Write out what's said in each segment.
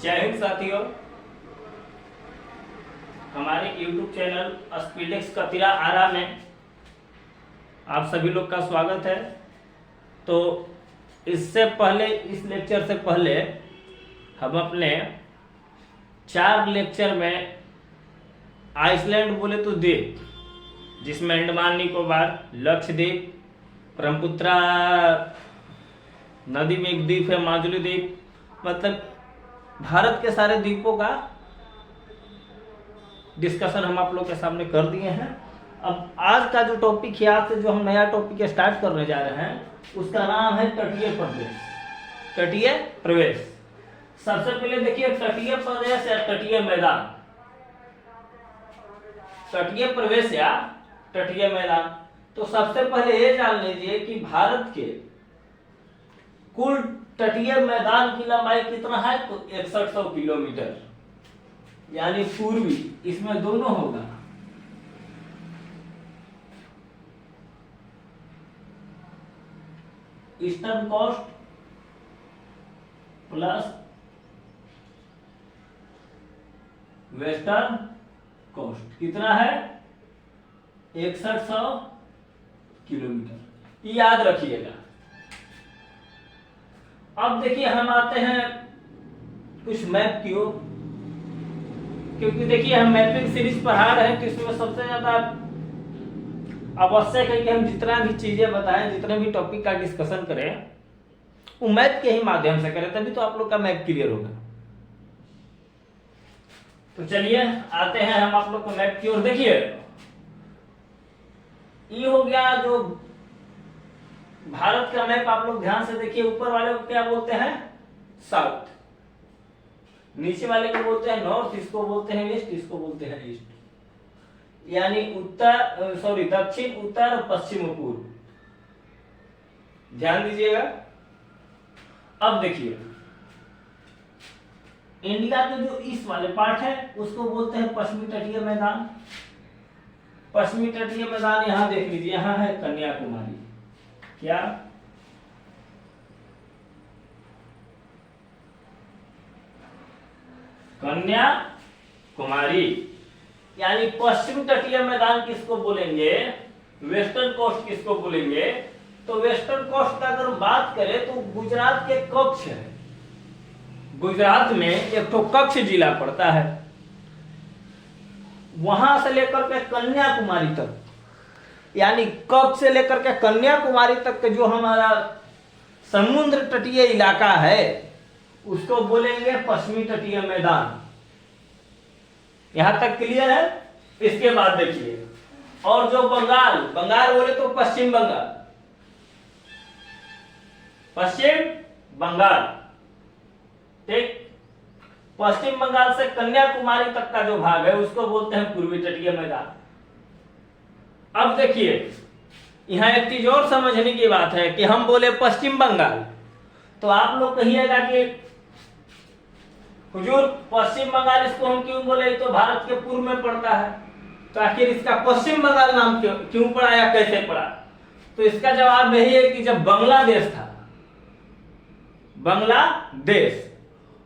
जय हिंद साथियों, हमारे YouTube चैनल स्पीडेक्स कतिरा आरा में आप सभी लोग का स्वागत है। तो इससे पहले, इस लेक्चर से पहले हम अपने 4 लेक्चर में आइसलैंड बोले तो द्वीप, जिसमें अंडमान निकोबार, लक्षद्वीप, ब्रह्मपुत्रा नदी में एक द्वीप है माजुली द्वीप, मतलब भारत के सारे द्वीपों का डिस्कशन हम आप लोग के सामने कर दिए हैं। अब आज का जो टॉपिक है, आज से जो हम नया टॉपिक स्टार्ट करने जा रहे हैं, उसका नाम है तटीय प्रदेश। तटीय प्रदेश, सबसे पहले देखिए तटीय प्रदेश या तटीय मैदान। तटीय प्रदेश या तटीय मैदान, तो सबसे पहले ये जान लीजिए कि भारत के कुल तटीय मैदान की लंबाई कितना है, तो 6100 किलोमीटर, यानी पूर्वी, इसमें दोनों होगा, eastern coast plus western coast. कितना है? 6100 किलोमीटर, याद रखिएगा। अब देखिए हम आते हैं कुछ मैप की ओर, क्योंकि देखिए हम मैपिंग सीरीज पढ़ा रहे हैं, तो इसमें सबसे ज्यादा आवश्यक है कि हम जितना भी चीजें बताएं, जितने भी टॉपिक का डिस्कशन करें, वो मैप के ही माध्यम से करें, तभी तो आप लोग का मैप क्लियर होगा। तो चलिए आते हैं हम आप लोग को मैप की ओर। देखिए ये हो गया जो भारत का मैप, आप लोग ध्यान से देखिए। ऊपर वाले को क्या बोलते हैं? साउथ। नीचे वाले को बोलते हैं नॉर्थ, इसको बोलते हैं वेस्ट, इसको बोलते हैं ईस्ट, यानी दक्षिण, उत्तर, पश्चिम और पूर्व। ध्यान दीजिएगा। अब देखिए इंडिया के जो ईस्ट वाले पार्ट है उसको बोलते हैं पश्चिमी तटीय मैदान। पश्चिमी तटीय मैदान यहां देख लीजिए, यहां है कन्याकुमारी। क्या? कन्याकुमारी, यानी पश्चिम तटीय मैदान किसको बोलेंगे? वेस्टर्न कोस्ट किसको बोलेंगे? तो वेस्टर्न कोस्ट का अगर बात करें तो गुजरात के कच्छ है। गुजरात में एक तो कच्छ जिला पड़ता है, वहां से लेकर के कन्याकुमारी तक, यानी कच्छ से लेकर के कन्याकुमारी तक के जो हमारा समुद्र तटीय इलाका है उसको बोलेंगे पश्चिमी तटीय मैदान। यहां तक क्लियर है? इसके बाद देखिए, और जो बंगाल बोले तो पश्चिम बंगाल, पश्चिम बंगाल, ठीक। पश्चिम बंगाल से कन्याकुमारी तक का जो भाग है उसको बोलते हैं पूर्वी तटीय मैदान। अब देखिए यहां एक चीज और समझने की बात है कि हम बोले पश्चिम बंगाल, तो आप लोग कहिएगा कि हुजूर पश्चिम बंगाल इसको हम क्यों बोले, तो भारत के पूर्व में पड़ता है, तो आखिर इसका पश्चिम बंगाल नाम क्यों पड़ा या कैसे पड़ा? तो इसका जवाब यही है कि जब बांग्लादेश था, बांग्लादेश,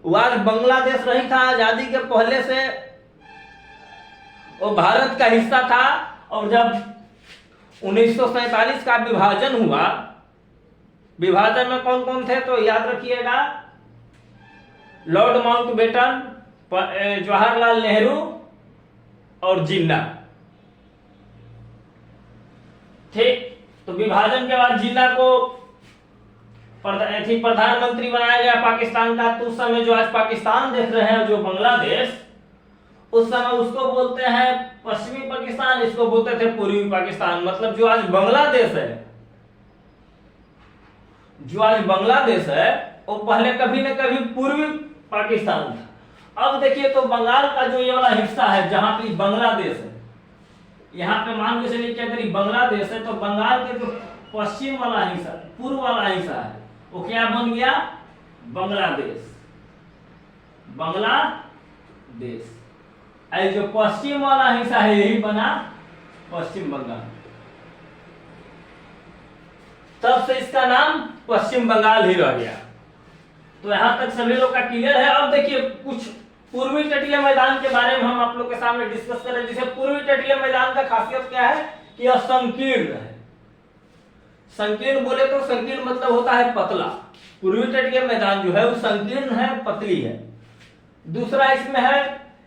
वो आज बांग्लादेश नहीं था, आजादी के पहले से वो भारत का हिस्सा था, और जब 1947 का विभाजन हुआ, विभाजन में कौन कौन थे तो याद रखिएगा, लॉर्ड माउंटबेटन, जवाहरलाल नेहरू और जिन्ना, ठीक। तो विभाजन के बाद जिन्ना को प्रधानमंत्री बनाया गया पाकिस्तान का। तो उस समय जो आज पाकिस्तान देख रहे हैं, जो बांग्लादेश, उस समय उसको बोलते हैं पश्चिमी पाकिस्तान, इसको बोलते थे पूर्वी पाकिस्तान। मतलब जो आज बांग्लादेश है, जो आज बांग्लादेश है, वो पहले कभी न कभी पूर्वी पाकिस्तान था। अब देखिए तो बंगाल का जो ये वाला हिस्सा है जहां पे बांग्लादेश है, यहाँ पे मान के चलिए क्या करी, बांग्लादेश है, तो बंगाल के जो पश्चिम वाला हिस्सा, पूर्व वाला हिस्सा है, वो क्या बन गया? बांग्लादेश। बांग्लादेश। जो पश्चिम वाला हिस्सा है यही बना पश्चिम बंगाल। तब से इसका नाम पश्चिम बंगाल ही रह गया। तो यहाँ तक सभी लोग का क्लियर है। अब देखिए कुछ पूर्वी तटीय मैदान के बारे में हम आप लोग के सामने डिस्कस करें। जैसे पूर्वी तटीय मैदान का खासियत क्या है कि यह संकीर्ण है। संकीर्ण बोले तो संकीर्ण मतलब होता है पतला। पूर्वी तटीय मैदान जो है वो संकीर्ण है, पतली है। दूसरा इसमें है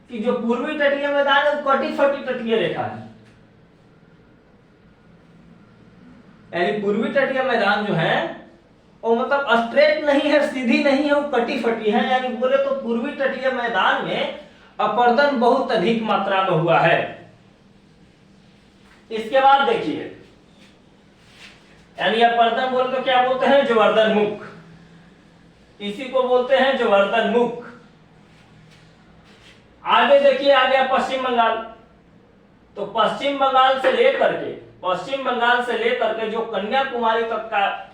कि जो पूर्वी तटीय मैदान है वो कटी फटी तटीय रेखा है, यानी पूर्वी तटीय मैदान जो है वो मतलब स्ट्रेट नहीं है, सीधी नहीं है, वो कटी फटी है। यानी बोले तो पूर्वी तटीय मैदान में अपर्दन बहुत अधिक मात्रा में हुआ है। इसके बाद देखिए, यानी अपर्दन बोले तो क्या बोलते हैं, ज्वर्धन मुख, इसी को बोलते हैं ज्वर्धन मुख। आगे देखिए, आ गया पश्चिम बंगाल। तो पश्चिम बंगाल से लेकर के जो कन्याकुमारी तक का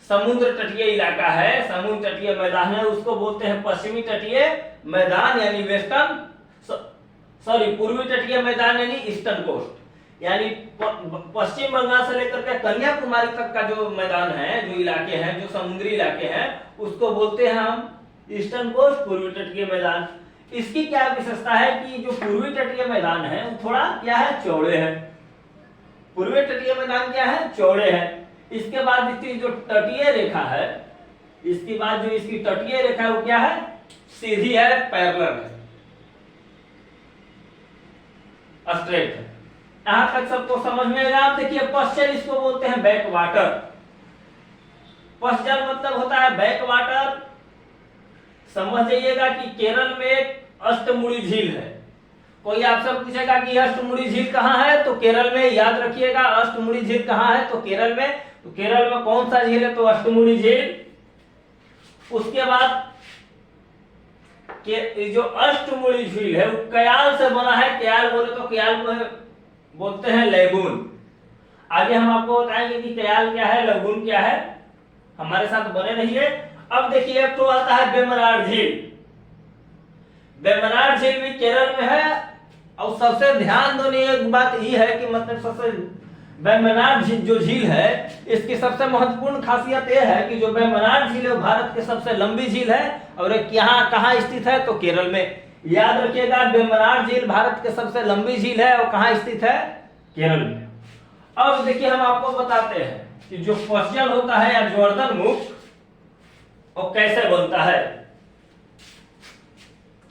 समुद्र तटीय इलाका है, समुद्र तटीय मैदान है, उसको बोलते हैं पश्चिमी तटीय मैदान यानी पूर्वी तटीय मैदान यानी ईस्टर्न कोस्ट। यानी पश्चिम बंगाल से लेकर के कन्याकुमारी तक का जो मैदान है, जो इलाके हैं, जो समुद्री इलाके हैं, उसको बोलते हैं हम ईस्टर्न कोस्ट, पूर्वी तटीय मैदान। इसकी क्या विशेषता है कि जो पूर्वी तटीय मैदान है वो थोड़ा क्या है, चौड़े है। पूर्वी तटीय मैदान क्या है, चौड़े है। इसके बाद इसकी जो तटीय रेखा है, इसके बाद जो इसकी तटीय रेखा है वो क्या है, सीधी है, पैरेलल है, स्ट्रेट है। यहां तक सबको समझ में आएगा। आप देखिए पश्चल इसको बोलते हैं बैक वाटर। पश्चल मतलब होता है बैक वाटर। समझ जाइएगा कि केरल में एक अष्टमुड़ी झील है। कोई आपसे पूछेगा कि अष्टमुड़ी झील कहाँ है, तो केरल में। याद रखिएगा अष्टमुड़ी झील कहाँ है, तो केरल में। तो केरल में कौन सा झील है, तो अष्टमुड़ी झील। उसके बाद जो अष्टमुड़ी झील है वो कयाल से बना है। कयाल बोले तो कयाल को बोलते हैं लैगून। आगे हम आपको बताएंगे कि कयाल क्या है, लैगून क्या है। हमारे साथ बने रहिए। अब देखिए तो आता है वेम्बनाड झील। वेम्बनाड झील भी केरल में है। और सबसे ध्यान देने एक बात ये है कि मतलब सबसे वेम्बनाड जो झील है, इसकी सबसे महत्वपूर्ण खासियत यह है कि जो वेम्बनाड झील है भारत की सबसे लंबी झील है। और एक यहाँ कहाँ स्थित है, तो केरल में। याद रखिएगा वेम्बनाड झील भारत की सबसे लंबी झील है और कहाँ स्थित है, केरल में। अब देखिए हम आपको बताते हैं कि जो पश्चल होता है या ज्वर्धन मुख वो कैसे बनता है,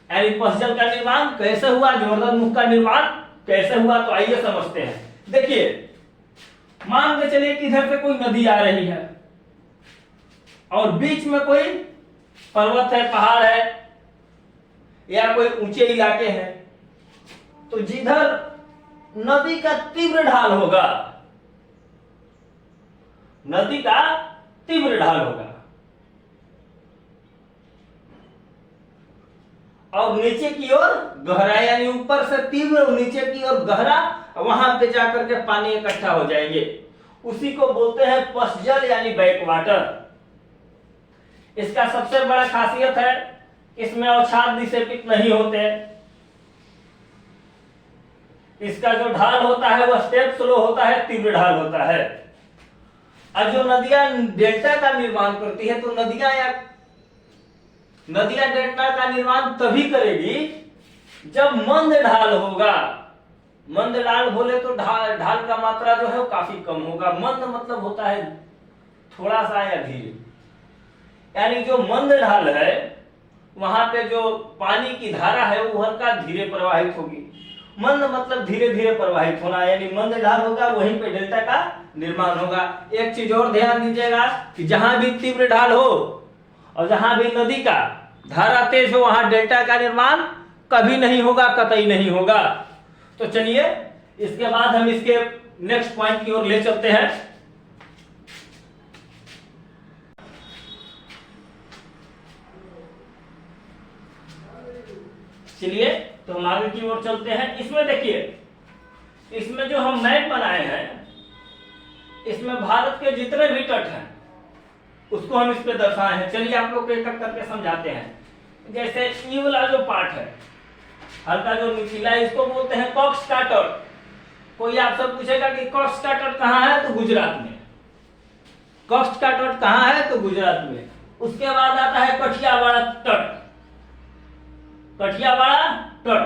यानी पश्चल का निर्माण कैसे हुआ, ज्वर्धन मुख का निर्माण कैसे हुआ। तो आइए समझते हैं। देखिए मान के चलिए कि इधर से कोई नदी आ रही है और बीच में कोई पर्वत है, पहाड़ है या कोई ऊंचे इलाके हैं। तो जिधर नदी का तीव्र ढाल होगा, नदी का तीव्र ढाल होगा और नीचे की ओर गहरा, यानी ऊपर से तीव्र और नीचे की ओर गहरा, वहां पे जाकर के पानी इकट्ठा हो जाएंगे। उसी को बोलते हैं पश्चल यानी बैक वाटर। इसका सबसे बड़ा खासियत है इसमें अवसाद निक्षेपित नहीं होते। इसका जो ढाल होता है वो स्टेप स्लो होता है, तीव्र ढाल होता है। और जो नदियां डेल्टा का निर्माण करती है, तो नदियां डेल्टा का निर्माण तभी करेगी जब मंद ढाल होगा। मंद ढाल बोले तो ढाल का मात्रा जो है वो काफी कम होगा। मंद मतलब होता है थोड़ा सा या धीरे, यानी जो मंद ढाल है वहां पे जो पानी की धारा है वो हल्का धीरे प्रवाहित होगी। मंद मतलब धीरे धीरे प्रवाहित होना, यानी मंद ढाल होगा वहीं पे डेल्टा का निर्माण होगा। एक चीज और ध्यान दीजिएगा कि जहां भी तीव्र ढाल हो और जहां भी नदी का धारा तेज हो, वहां डेल्टा का निर्माण कभी नहीं होगा, कतई नहीं होगा। तो चलिए इसके बाद हम इसके नेक्स्ट पॉइंट की ओर ले चलते हैं। चलिए तो हम आगे की ओर चलते हैं। इसमें देखिए, इसमें जो हम मैप बनाए हैं, इसमें भारत के जितने भी तट हैं उसको हम इस पे दर्शाए हैं। चलिए आप लोग को एक एक करके समझाते हैं। जैसे ये वाला जो पार्ट है, हल्का जो नीला, इसको बोलते हैं कॉक्स का तट। कोई आपसे पूछेगा कि कॉक्स का तट कहाँ है, तो गुजरात में। कॉक्स का तट कहाँ है, तो गुजरात में। उसके बाद आता है कठियावाड़ तट। कठियावाड़ तट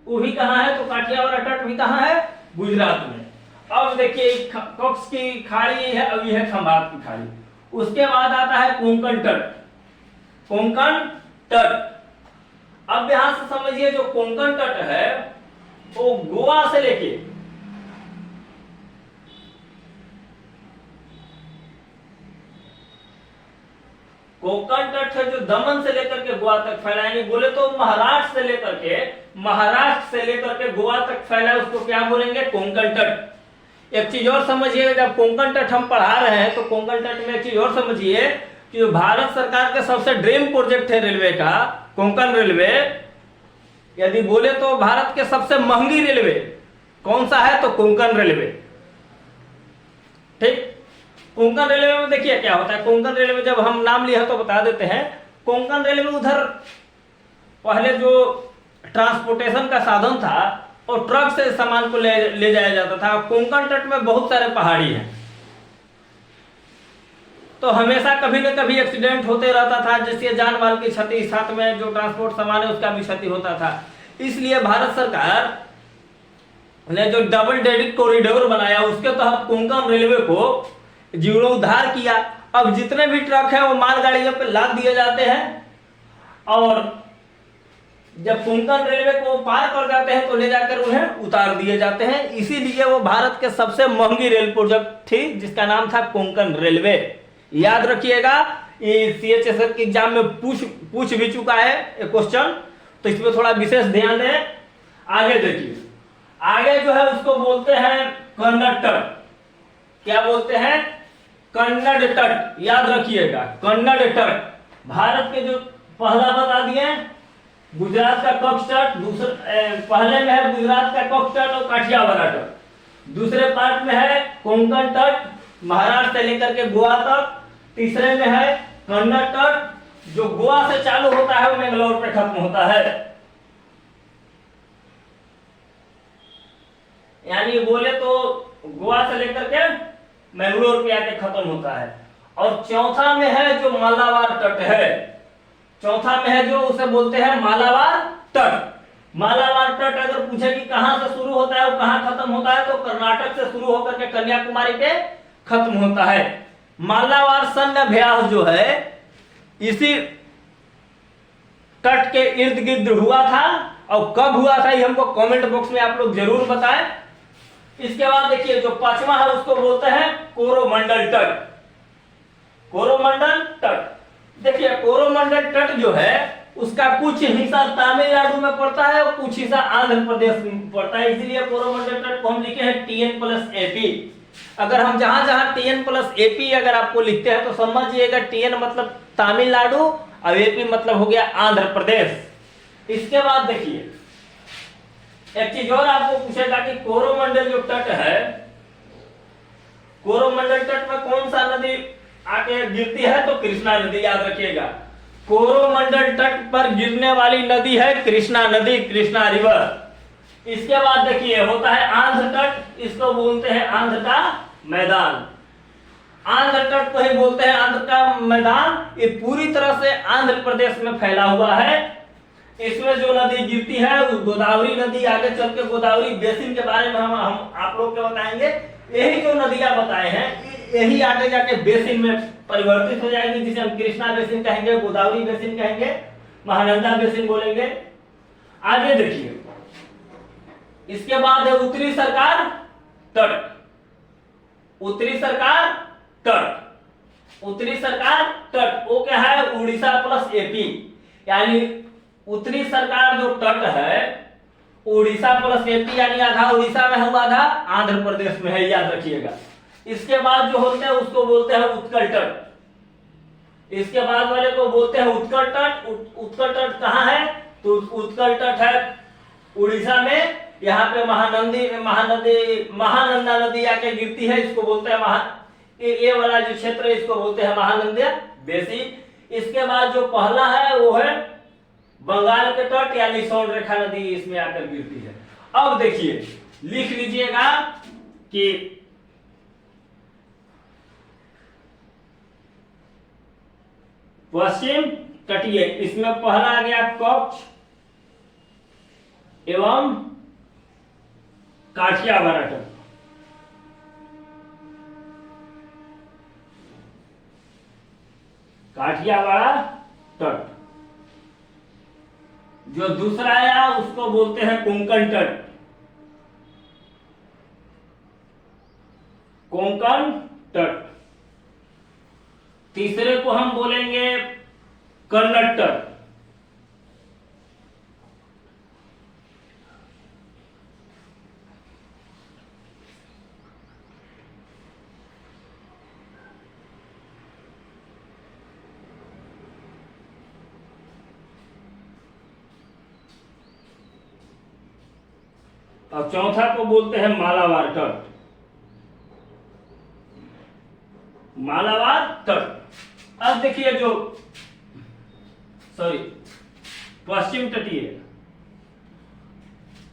वो भी कहाँ है? तो काठियावाड़ तट भी कहाँ है? गुजरात में। अब देखिए कच्छ की खाड़ी है, अभी है खंभात की खाड़ी। उसके बाद आता है कोंकण तट। कोंकण तट, अब यहां से समझिए जो कोंकण तट है वो गोवा से लेके कोंकण तट है जो दमन से लेकर के गोवा तक फैला है। बोले तो महाराष्ट्र से लेकर के गोवा तक फैला है, उसको क्या बोलेंगे? कोंकण तट। एक चीज और समझिए, जब कोंकण तट हम पढ़ा रहे हैं तो कोंकण तट में एक चीज और समझिए कि जो भारत सरकार के सबसे ड्रीम प्रोजेक्ट है रेलवे का, कोंकण रेलवे, यदि बोले तो भारत के सबसे महंगी रेलवे कौन सा है? तो कोंकण रेलवे। ठीक, कोंकण रेलवे में देखिए क्या होता है। कोंकण रेलवे जब हम नाम लिया तो बता देते हैं। कोंकण रेलवे उधर पहले जो ट्रांसपोर्टेशन का साधन था और ट्रक से सामान को ले जाया जाता था। कोंकण तट में बहुत सारे पहाड़ी हैं, तो हमेशा कभी न कभी एक्सीडेंट होते रहता था, जिससे जान माल की क्षति, साथ में जो ट्रांसपोर्ट सामान है उसका भी क्षति होता था। इसलिए भारत सरकार ने जो डबल डेडिक कॉरिडोर बनाया, उसके तहत कोंकण रेलवे को जीर्णोद्धार किया। अब जितने भी ट्रक हैं वो मालगाड़ियों पे लाद दिए जाते हैं, और जब कोंकण रेलवे को पार कर जाते हैं तो ले जाकर उन्हें उतार दिए जाते हैं। इसीलिए वो भारत के सबसे महंगी रेल प्रोजेक्ट थी, जिसका नाम था कोंकण रेलवे। याद रखिएगा, ये CHSL के एग्जाम में पूछ भी चुका है एक क्वेश्चन, तो इसमें थोड़ा विशेष ध्यान दें। आगे देखिए, आगे जो है उसको बोलते हैं कन्नड़ तट। क्या बोलते हैं? कन्नड़ तट। याद रखिएगा, कन्नड़ तट। भारत के जो पहला बता दिए, गुजरात का कच्छ तट, पहले में है गुजरात का कच्छ तट और काठियावाड़ तट। दूसरे पार्ट में है कोंकण तट, महाराष्ट्र से लेकर के गोवा तक। तीसरे में है कन्नड़ तट, जो गोवा से चालू होता है वो मैंगलोर पे खत्म होता है। यानी बोले तो गोवा से लेकर के मैंगलोर पे आके खत्म होता है। और चौथा में है जो मालाबार तट है। चौथा में है जो उसे बोलते हैं मालाबार तट। मालाबार तट अगर पूछे कि कहां से शुरू होता है और कहां खत्म होता है, तो कर्नाटक से शुरू होकर के कन्याकुमारी पे खत्म होता है। मालाबार सैन्य अभ्यास जो है इसी तट के इर्द गिर्द हुआ था, और कब हुआ था ये हमको कमेंट बॉक्स में आप लोग जरूर बताएं। इसके बाद देखिए जो पांचवा है उसको बोलते हैं कोरोमंडल तट। कोरोमंडल तट, देखिए कोरोमंडल तट जो है उसका कुछ हिस्सा तमिलनाडु में पड़ता है और कुछ हिस्सा आंध्र प्रदेश में पड़ता है। इसीलिए कोरोमंडल तट को हम लिखे हैं TN+AP। अगर हम जहां जहां TN+AP अगर आपको लिखते हैं तो समझिएगा TN मतलब तमिलनाडु और AP मतलब हो गया आंध्र प्रदेश। इसके बाद देखिए एक चीज और आपको पूछेगा कि कोरोमंडल जो तट है, कोरोमंडल तट में कौन सा नदी आके गिरती है? तो कृष्णा नदी। याद रखिएगा, कोरोमंडल तट पर गिरने वाली नदी है कृष्णा नदी, कृष्णा रिवर। इसके बाद देखिए होता है आंध्र तट, इसको बोलते हैं आंध्र का मैदान। आंध्र तट को ही बोलते हैं आंध्र का मैदान। ये पूरी तरह से आंध्र प्रदेश में फैला हुआ है। इसमें जो नदी गिरती है वो गोदावरी नदी। आगे चल के गोदावरी बेसिन के बारे में हम आप लोग को बताएंगे। यही जो नदियां बताए हैं यही आगे जाके बेसिन में परिवर्तित हो जाएगी, जिसे हम कृष्णा बेसिन कहेंगे, गोदावरी बेसिन कहेंगे, महानंदा बेसिन बोलेंगे। आगे देखिए, इसके बाद है उत्तरी सरकार तट। उत्तरी सरकार तट, उत्तरी सरकार तट वो क्या है? उड़ीसा+AP। यानी उत्तरी सरकार जो तट है उड़ीसा+AP, यानी आधा उड़ीसा में है आधा आंध्र प्रदेश में है। याद रखिएगा। इसके बाद जो होते हैं उसको बोलते हैं उत्कल तट। इसके बाद वाले को बोलते हैं उत्कल तट। उत्कल तट कहाँ है? तो उत्कल तट है उड़ीसा में। यहाँ पे महानंदा नदी आके गिरती है, इसको बोलते हैं ये वाला जो क्षेत्र है इसको बोलते हैं महानंदा बेसिन। इसके बाद जो पहला है वो है बंगाल के तट, यानी सौर रेखा नदी इसमें आकर गिरती है। अब देखिए लिख लीजिएगा कि पश्चिम तटीय, इसमें पहला आ गया कच्छ एवं काठियावाड़ तट। काठियावाड़ तट। जो दूसरा आया उसको बोलते हैं कोंकण तट। कोंकण तट। तीसरे को हम बोलेंगे कन्नड़ तट। और चौथा को बोलते हैं मालाबार तट। मालाबार तट। अब देखिए जो पश्चिम तटीय,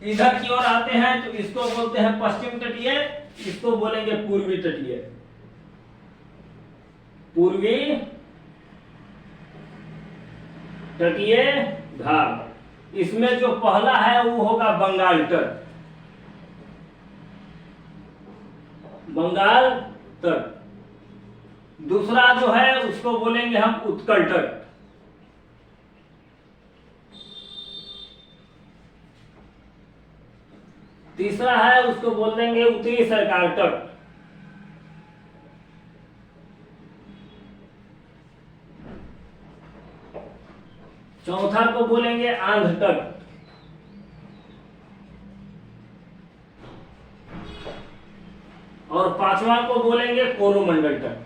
इधर की ओर आते हैं तो इसको बोलते हैं पश्चिम तटीय, इसको बोलेंगे पूर्वी तटीय। पूर्वी तटीय भाग। इसमें जो पहला है वो होगा बंगाल तट। बंगाल तट। दूसरा जो है उसको बोलेंगे हम उत्कल तट। तीसरा है उसको बोल देंगे उत्तरी सरकार तट। चौथा को बोलेंगे आंध्र तट। और पांचवा को बोलेंगे कोरोमंडल तट।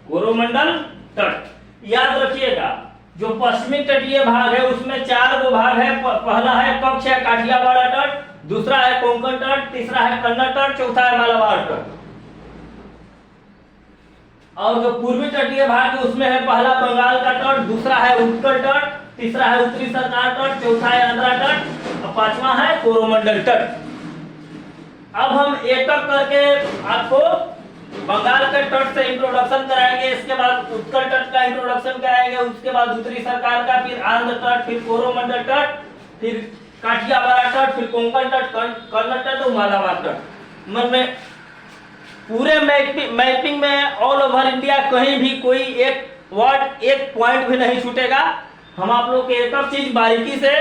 कोरोमंडल तट। याद रखिएगा जो पश्चिमी तटीय भाग है उसमें 4 गो भाग है। पहला है कच्छ है काठियावाड़ तट, दूसरा है कोंकण तट, तीसरा है कन्नड़ तट, चौथा है मालाबार तट। और जो पूर्वी तटीय भाग है उसमें है पहला बंगाल का तट, दूसरा है उत्कल तट, तीसरा है उत्तरी सरकार तट, चौथा है आंध्रा तट और पांचवा है कोरोमंडल तट। अब हम एक एक करके आपको बंगाल के तट से इंट्रोडक्शन कराएंगे, इसके बाद उत्कल तट का इंट्रोडक्शन कराएंगे, उसके बाद उत्तरी सरकार का, फिर आंध्र तट, फिर कोरोमंडल तट, फिर काठियावाड़ तट, फिर कोंकण तट, कन्नड़ तट और मालाबार तट। मतलब पूरे मैपिंग में ऑल ओवर इंडिया कहीं भी कोई एक वर्ड एक पॉइंट भी नहीं छूटेगा। हम आप लोग के एक एक चीज बारीकी से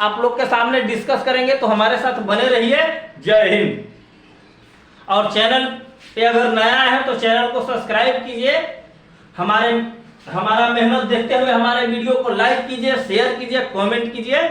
आप लोग के सामने डिस्कस करेंगे, तो हमारे साथ बने रहिए। जय हिंद। और चैनल पे अगर नया है तो चैनल को सब्सक्राइब कीजिए, हमारा मेहनत देखते हुए हमारे वीडियो को लाइक कीजिए, शेयर कीजिए, कमेंट कीजिए।